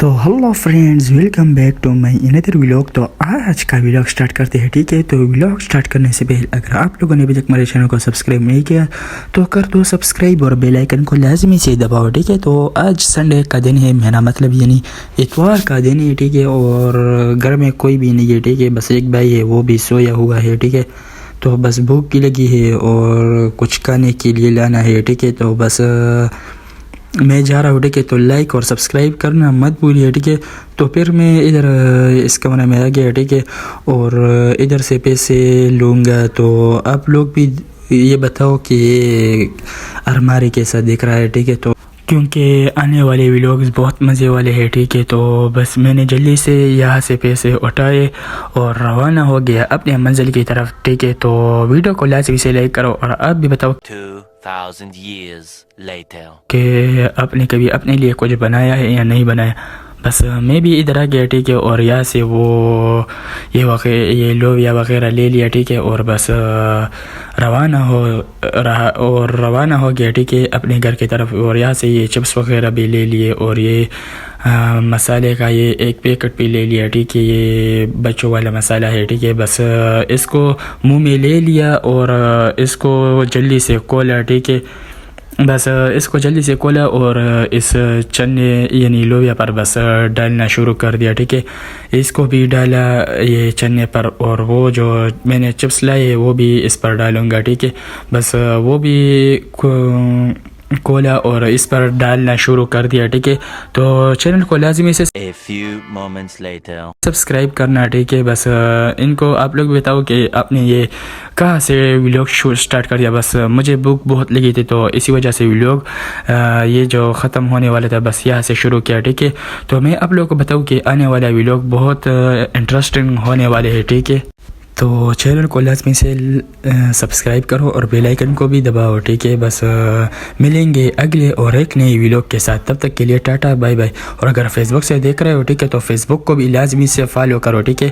تو hello friends, welcome back to my another vlog. تو آج کا ولاگ سٹارٹ کرتے ہیں، ٹھیک ہے؟ تو ولاگ سٹارٹ کرنے سے پہلے اگر آپ لوگوں نے ابھی تک میرے چینل کو سبسکرائب نہیں کیا تو کر دو سبسکرائب اور بیل آئیکن کو لازمی سے دباؤ، ٹھیک ہے؟ تو آج سنڈے کا دن ہے، میرا مطلب یعنی اتوار کا دن ہے، ٹھیک ہے؟ اور گھر میں کوئی بھی نہیں ہے، ٹھیک ہے؟ بس ایک بھائی ہے، وہ بھی سویا ہوا ہے، ٹھیک ہے؟ تو بس بھوک کی لگی ہے اور کچھ کھانے کے لیے لانا ہے، ٹھیک ہے؟ تو بس میں جا رہا ہوں، ٹھیک ہے؟ تو لائک اور سبسکرائب کرنا مت بھولیے، ٹھیک ہے؟ تو پھر میں ادھر اس کمرے میں آ گیا، ٹھیک ہے؟ اور ادھر سے پیسے لوں گا، تو آپ لوگ بھی یہ بتاؤ کہ یہ الماری کیسا دیکھ رہا ہے، ٹھیک ہے؟ تو کیونکہ آنے والے ویلوگز بہت مزے والے ہیں، ٹھیک ہے؟ تو بس میں نے جلدی سے یہاں سے پیسے اٹھائے اور روانہ ہو گیا اپنے منزل کی طرف، ٹھیک ہے؟ تو ویڈیو کو لازمی سے لائک کرو اور آپ بھی بتاؤ 2000 years later کہ آپ نے کبھی اپنے لیے کچھ بنایا ہے یا نہیں بنایا۔ بس میں بھی ادھر آ گیا، ٹھیک ہے؟ اور یہاں سے وہ یہ لوبیا وغیرہ لے لیا، ٹھیک ہے؟ اور بس روانہ ہو گیا، ٹھیک ہے؟ اپنے گھر کی طرف۔ اور یہاں سے یہ چپس وغیرہ بھی لے لیے اور یہ مسالے کا یہ ایک پیکٹ بھی لے لیا، ٹھیک ہے؟ یہ بچوں والا مسالہ ہے، ٹھیک ہے؟ بس اس کو منہ میں لے لیا اور اس کو جلدی سے کھولا، ٹھیک ہے؟ بس اس کو جلدی سے کھولا اور اس چنے یعنی لوبیا پر بس ڈالنا شروع کر دیا، ٹھیک ہے؟ اس کو بھی ڈالا یہ چنے پر، اور وہ جو میں نے چپس لائے وہ بھی اس پر ڈالوں گا، ٹھیک ہے؟ بس وہ بھی کھولا اور اس پر ڈالنا شروع کر دیا، ٹھیک ہے؟ تو چینل کو لازمی سے a few moments later subscribe کرنا، ٹھیک ہے؟ بس ان کو آپ لوگ بتاؤ کہ آپ نے یہ کہاں سے ویلوگ سٹارٹ کر دیا۔ بس مجھے بھوک بہت لگی تھی تو اسی وجہ سے ویلوگ یہ جو ختم ہونے والا تھا بس یہاں سے شروع کیا، ٹھیک ہے؟ تو میں آپ لوگوں کو بتاؤں کہ آنے والا ویلوگ بہت انٹرسٹنگ ہونے والے ہیں، ٹھیک ہے؟ تو چینل کو لازمی سے سبسکرائب کرو اور بیل آئیکن کو بھی دباؤ، ٹھیک ہے؟ بس ملیں گے اگلے اور ایک نئی ویلوگ کے ساتھ، تب تک کے لیے ٹاٹا بائے بائے۔ اور اگر فیس بک سے دیکھ رہے ہو، ٹھیک ہے؟ تو فیس بک کو بھی لازمی سے فالو کرو، ٹھیک ہے؟